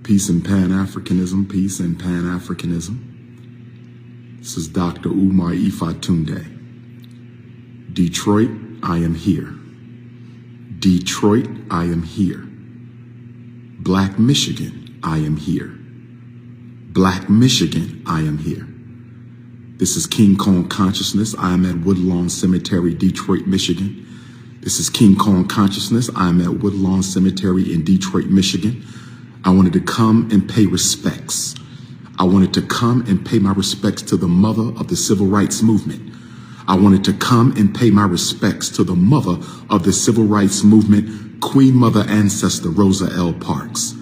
Peace and Pan-Africanism, peace and Pan-Africanism. This is Dr. Umar Johnson. Detroit, I am here. Detroit, I am here. Black Michigan, I am here. Black Michigan, I am here. This is King Kong Consciousness. I am at Woodlawn Cemetery, Detroit, Michigan. This is King Kong Consciousness. I am at Woodlawn Cemetery in Detroit, Michigan. I wanted to come and pay respects. I wanted to come and pay my respects to the mother of the civil rights movement. I wanted to come and pay my respects to the mother of the civil rights movement, Queen Mother Ancestor Rosa L. Parks.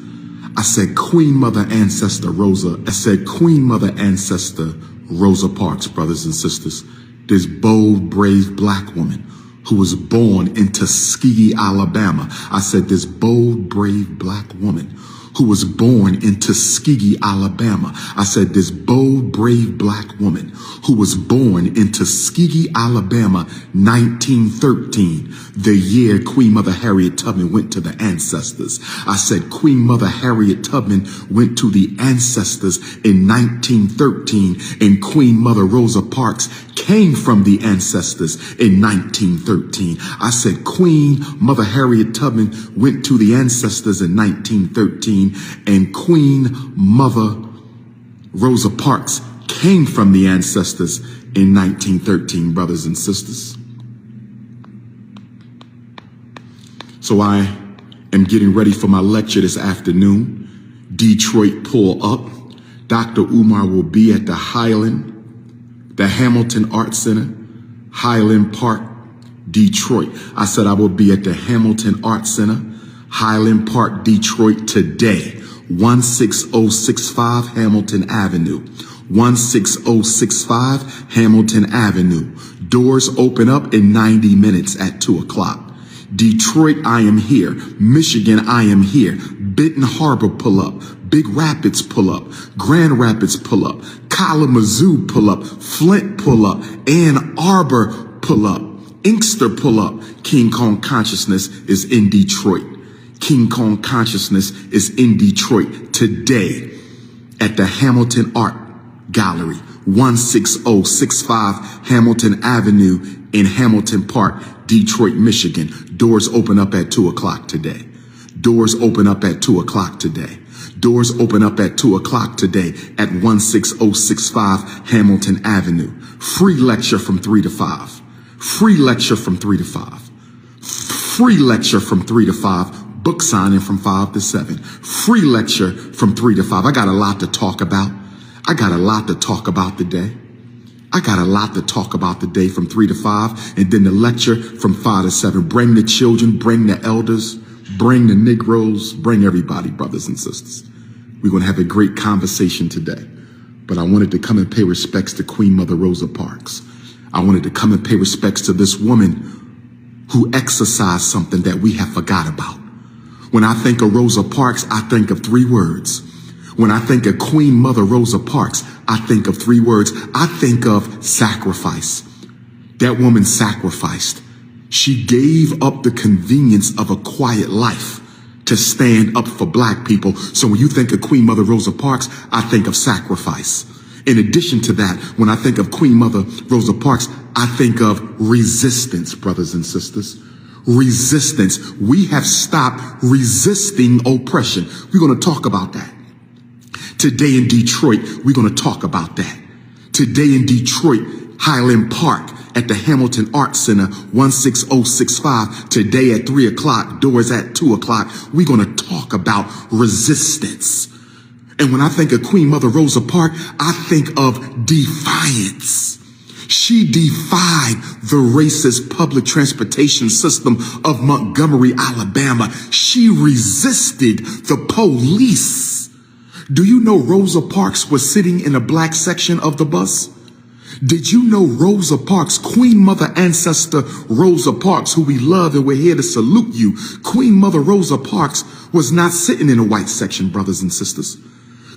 I said Queen Mother Ancestor Rosa. I said Queen Mother Ancestor Rosa Parks, brothers and sisters. This bold, brave black woman who was born in Tuskegee, Alabama. I said this bold, brave black woman who was born in Tuskegee, Alabama. I said this bold, brave black woman who was born in Tuskegee, Alabama, 1913, the year Queen Mother Harriet Tubman went to the ancestors. I said Queen Mother Harriet Tubman went to the ancestors in 1913, and Queen Mother Rosa Parks came from the ancestors in 1913. I said Queen Mother Harriet Tubman went to the ancestors in 1913, and Queen Mother Rosa Parks came from the ancestors in 1913, brothers and sisters. So I am getting ready for my lecture this afternoon. Detroit, pull up. Dr. Umar will be at the Hamilton Art Center, Highland Park, Detroit. I said I will be at the Hamilton Art Center, Highland Park, Detroit today. 16065 Hamilton Avenue. 16065 Hamilton Avenue. Doors open up in 90 minutes at 2 o'clock. Detroit, I am here. Michigan, I am here. Benton Harbor, pull up. Big Rapids, pull up. Grand Rapids, pull up. Kalamazoo, pull up. Flint, pull up. Ann Arbor, pull up. Inkster, pull up. King Kong Consciousness is in Detroit. King Kong Consciousness is in Detroit today at the Hamilton Art Gallery, 16065 Hamilton Avenue in Hamilton Park, Detroit, Michigan. Doors open up at 2 o'clock today. Doors open up at 2 o'clock today. Doors open up at 2 o'clock today at 16065 Hamilton Avenue. Free lecture from 3 to 5. Free lecture from 3 to 5. Free lecture from 3 to 5. Book signing from 5 to 7. Free lecture from 3 to 5. I got a lot to talk about. I got a lot to talk about today. I got a lot to talk about today from 3 to 5, and then the lecture from 5 to 7. Bring the children, bring the elders, bring the Negroes, bring everybody, brothers and sisters. We're going to have a great conversation today. But I wanted to come and pay respects to Queen Mother Rosa Parks. I wanted to come and pay respects to this woman who exercised something that we have forgot about. When I think of Rosa Parks, I think of 3 words. When I think of Queen Mother Rosa Parks, I think of 3 words. I think of sacrifice. That woman sacrificed. She gave up the convenience of a quiet life to stand up for black people. So when you think of Queen Mother Rosa Parks, I think of sacrifice. In addition to that, when I think of Queen Mother Rosa Parks, I think of resistance, brothers and sisters. Resistance. We have stopped resisting oppression. We're going to talk about that. Today in Detroit, we're going to talk about that. Today in Detroit, Highland Park at the Hamilton Art Center, 16065. Today at 3 o'clock, doors at 2 o'clock. We're going to talk about resistance. And when I think of Queen Mother Rosa Parks, I think of defiance. She defied the racist public transportation system of Montgomery, Alabama. She resisted the police. Do you know Rosa Parks was sitting in a black section of the bus? Did you know Rosa Parks, Queen Mother Ancestor Rosa Parks, who we love and we're here to salute you, Queen Mother Rosa Parks was not sitting in a white section, brothers and sisters.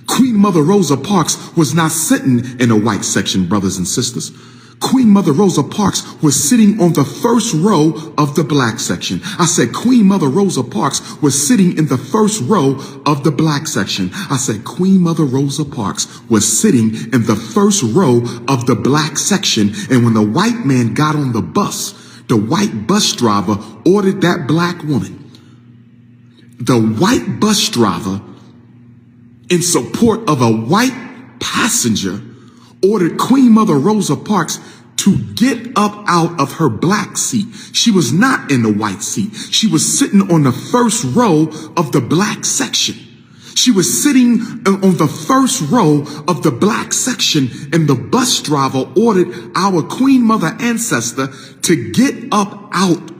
Queen Mother Rosa Parks was not sitting in a white section, brothers and sisters. Queen Mother Rosa Parks was sitting on the first row of the black section. I said, Queen Mother Rosa Parks was sitting in the first row of the black section. I said, Queen Mother Rosa Parks was sitting in the first row of the black section. And when the white man got on the bus, the white bus driver ordered that black woman. The white bus driver, in support of a white passenger, ordered Queen Mother Rosa Parks to get up out of her black seat. She was not in the white seat. She was sitting on the first row of the black section. She was sitting on the first row of the black section, and the bus driver ordered our Queen Mother ancestor to get up out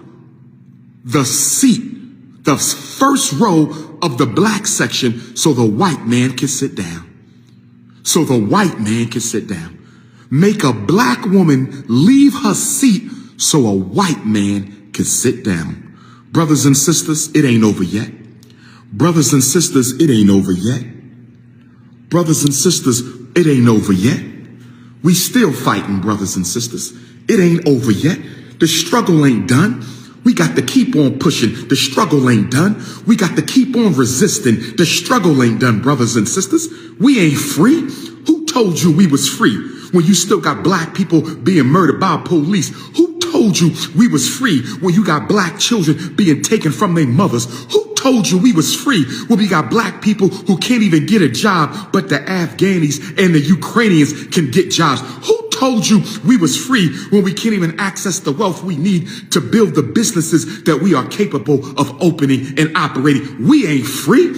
the seat, the first row of the black section, so the white man could sit down. So the white man can sit down. Make a black woman leave her seat so a white man can sit down. Brothers and sisters, it ain't over yet. Brothers and sisters, it ain't over yet. Brothers and sisters, it ain't over yet. We still fighting, brothers and sisters. It ain't over yet. The struggle ain't done. We got to keep on pushing. The struggle ain't done. We got to keep on resisting. The struggle ain't done, brothers and sisters. We ain't free. Who told you we was free when you still got black people being murdered by police? Who told you we was free when you got black children being taken from their mothers? Who told you we was free when we got black people who can't even get a job, but the Afghanis and the Ukrainians can get jobs? Who told you we was free when we can't even access the wealth we need to build the businesses that we are capable of opening and operating? We ain't free.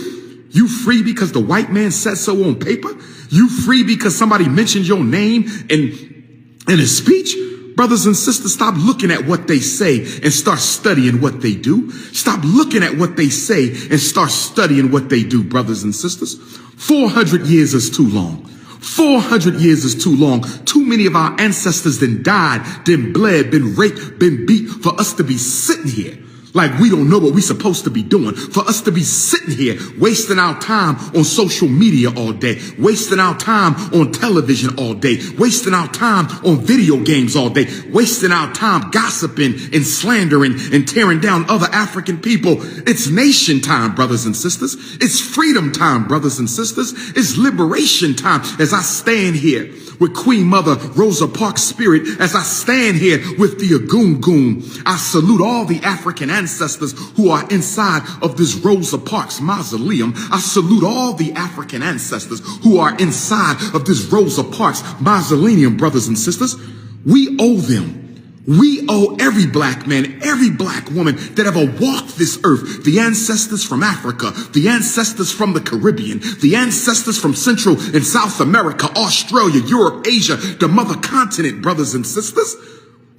You free because the white man said so on paper? You free because somebody mentioned your name in a speech? Brothers and sisters, stop looking at what they say and start studying what they do. Stop looking at what they say and start studying what they do, brothers and sisters. 400 years is too long. 400 years is too long. Too many of our ancestors then died, then bled, been raped, been beat for us to be sitting here like we don't know what we're supposed to be doing, for us to be sitting here wasting our time on social media all day, wasting our time on television all day, wasting our time on video games all day, wasting our time gossiping and slandering and tearing down other African people. It's nation time, brothers and sisters. It's freedom time, brothers and sisters. It's liberation time. As I stand here with Queen Mother Rosa Parks' spirit, as I stand here with the Agungun, I salute all the African ancestors who are inside of this Rosa Parks mausoleum. I salute all the African ancestors who are inside of this Rosa Parks mausoleum, brothers and sisters. We owe them. We owe every black man, every black woman that ever walked this earth, the ancestors from Africa, the ancestors from the Caribbean, the ancestors from Central and South America, Australia, Europe, Asia, the mother continent, brothers and sisters.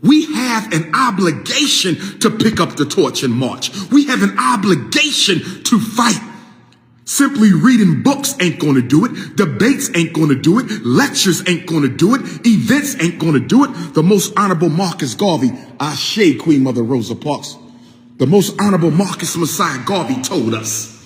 We have an obligation to pick up the torch and march. We have an obligation to fight. Simply reading books ain't going to do it. Debates ain't going to do it. Lectures ain't going to do it. Events ain't going to do it. The most honorable Marcus Garvey, Ashe, Queen Mother Rosa Parks. The most honorable Marcus Messiah Garvey told us.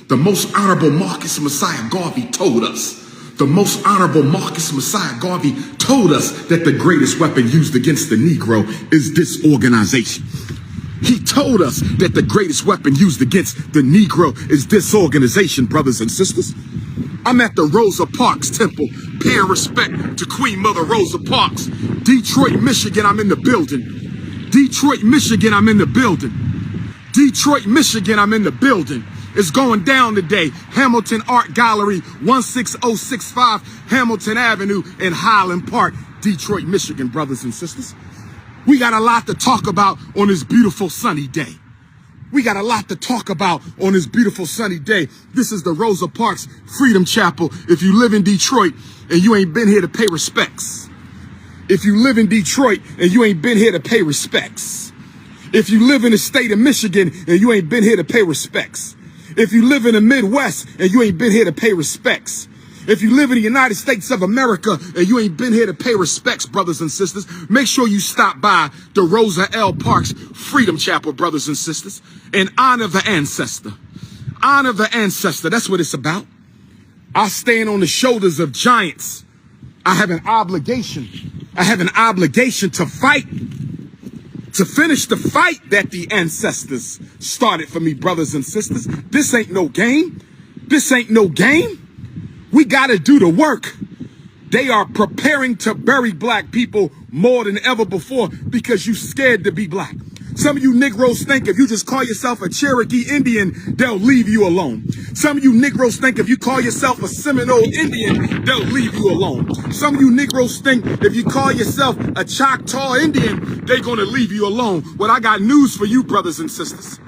The most honorable Marcus Messiah Garvey told us. The most honorable Marcus Messiah Garvey told us that the greatest weapon used against the Negro is disorganization. He told us that the greatest weapon used against the Negro is disorganization, brothers and sisters. I'm at the Rosa Parks Temple, paying respect to Queen Mother Rosa Parks. Detroit, Michigan, I'm in the building. Detroit, Michigan, I'm in the building. Detroit, Michigan, I'm in the building. It's going down today. Hamilton Art Gallery, 16065 Hamilton Avenue in Highland Park, Detroit, Michigan, brothers and sisters. We got a lot to talk about on this beautiful sunny day. We got a lot to talk about on this beautiful sunny day. This is the Rosa Parks Freedom Chapel. If you live in Detroit and you ain't been here to pay respects. If you live in Detroit and you ain't been here to pay respects. If you live in the state of Michigan and you ain't been here to pay respects. If you live in the Midwest and you ain't been here to pay respects. If you live in the United States of America and you ain't been here to pay respects, brothers and sisters, make sure you stop by the Rosa L. Parks Freedom Chapel, brothers and sisters, and honor the ancestor. Honor the ancestor. That's what it's about. I stand on the shoulders of giants. I have an obligation I have an obligation to fight, to finish the fight that the ancestors started for me, brothers and sisters. This ain't no game. This ain't no game. We got to do the work. They are preparing to bury black people more than ever before because you scared to be black. Some of you Negroes think if you just call yourself a Cherokee Indian, they'll leave you alone. Some of you Negroes think if you call yourself a Seminole Indian, they'll leave you alone. Some of you Negroes think if you call yourself a Choctaw Indian, they're going to leave you alone. Well, I got news for you, brothers and sisters.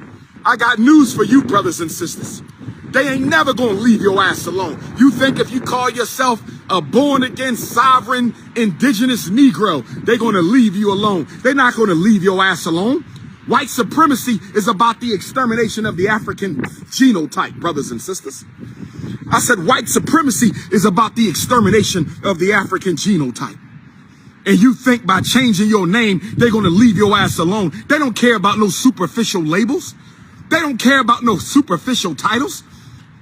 I got news for you, brothers and sisters. They ain't never going to leave your ass alone. You think if you call yourself a born-again, sovereign, indigenous Negro, they're going to leave you alone. They're not going to leave your ass alone. White supremacy is about the extermination of the African genotype, brothers and sisters. I said white supremacy is about the extermination of the African genotype. And you think by changing your name, they're going to leave your ass alone. They don't care about no superficial labels. They don't care about no superficial titles.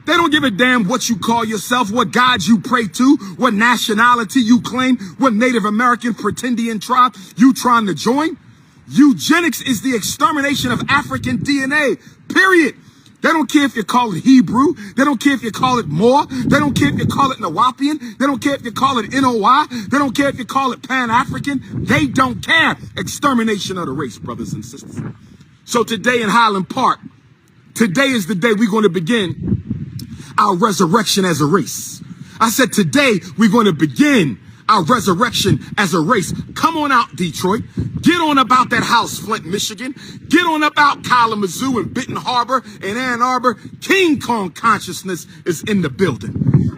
They don't give a damn what you call yourself, what God you pray to, what nationality you claim, what Native American pretendian tribe you trying to join. Eugenics is the extermination of African DNA, period. They don't care if you call it Hebrew. They don't care if you call it Moor. They don't care if you call it Nawapian. They don't care if you call it NOI. They don't care if you call it Pan-African. They don't care. Extermination of the race, brothers and sisters. So today in Highland Park, today is the day we're going to begin our resurrection as a race. I said today we're going to begin our resurrection as a race. Come on out, Detroit. Get on about that house, Flint, Michigan. Get on about Kalamazoo and Benton Harbor and Ann Arbor. King Kong consciousness is in the building.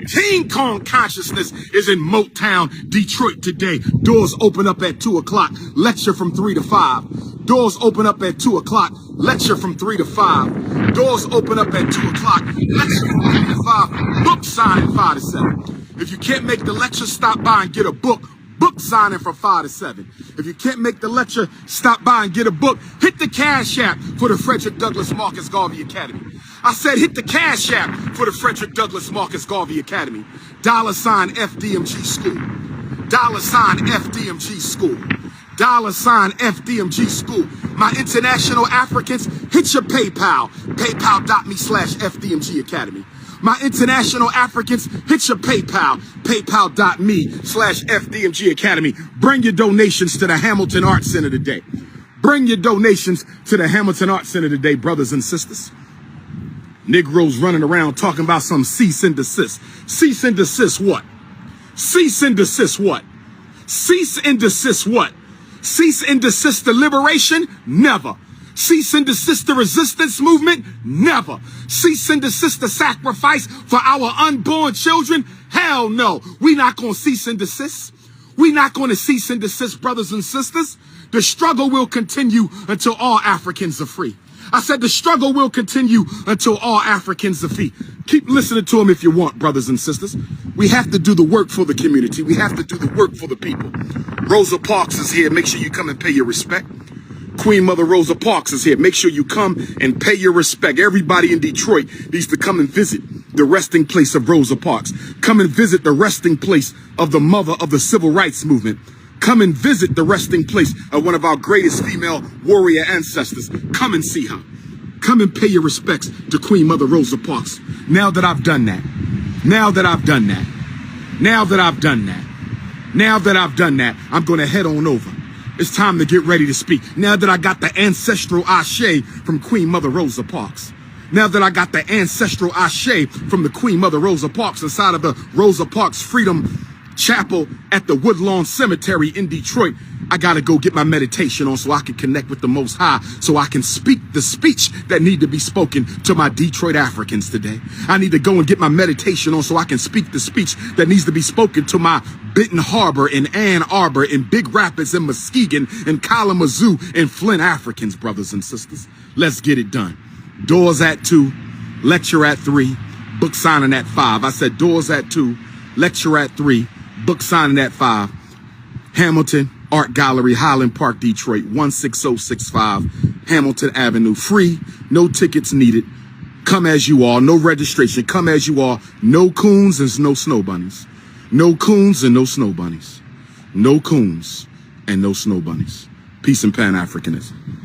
King Kong consciousness is in Motown, Detroit today. Doors open up at 2 o'clock. Lecture from 3 to 5. Doors open up at 2 o'clock. Lecture from 3 to 5. Doors open up at 2 o'clock. Lecture from 3 to 5. Book signing 5 to 7. If you can't make the lecture, stop by and get a book. Book signing from 5 to 7. If you can't make the lecture, stop by and get a book. Hit the Cash App for the Frederick Douglass Marcus Garvey Academy. I said hit the Cash App for the Frederick Douglass Marcus Garvey Academy. $ FDMG School. $ FDMG School. $ FDMG School. My international Africans, hit your PayPal. PayPal.me/FDMG Academy. My international Africans, hit your PayPal. PayPal.me/FDMG Academy. Bring your donations to the Hamilton Arts Center today. Bring your donations to the Hamilton Arts Center today, brothers and sisters. Negroes running around talking about some cease and desist. Cease and desist what? Cease and desist what? Cease and desist what? Cease and desist the liberation? Never. Cease and desist the resistance movement? Never. Cease and desist the sacrifice for our unborn children? Hell no. We're not going to cease and desist. We're not going to cease and desist, brothers and sisters. The struggle will continue until all Africans are free. I said the struggle will continue until all Africans are free. Keep listening to them if you want, brothers and sisters. We have to do the work for the community. We have to do the work for the people. Rosa Parks is here. Make sure you come and pay your respect. Queen Mother Rosa Parks is here. Make sure you come and pay your respect. Everybody in Detroit needs to come and visit the resting place of Rosa Parks. Come and visit the resting place of the mother of the civil rights movement. Come and visit the resting place of one of our greatest female warrior ancestors. Come and see her. Come and pay your respects to Queen Mother Rosa Parks. Now that I've done that, now that I've done that, now that I've done that, now that I've done that, I'm going to head on over. It's time to get ready to speak. Now that I got the ancestral ashe from Queen Mother Rosa Parks. Now that I got the ancestral ashe from the Queen Mother Rosa Parks inside of the Rosa Parks Freedom Chapel at the Woodlawn Cemetery in Detroit, I got to go get my meditation on so I can connect with the Most High, so I can speak the speech that need to be spoken to my Detroit Africans today. I need to go and get my meditation on so I can speak the speech that needs to be spoken to my Benton Harbor and Ann Arbor and Big Rapids and Muskegon and Kalamazoo and Flint Africans, brothers and sisters. Let's get it done. Doors at 2, lecture at 3, book signing at 5. I said doors at 2, lecture at 3, book signing at 5. Hamilton Art Gallery, Highland Park, Detroit, 16065 Hamilton Avenue. Free, no tickets needed. Come as you are, no registration. Come as you are. No coons and no snow bunnies. No coons and no snow bunnies. No coons and no snow bunnies. Peace and Pan-Africanism.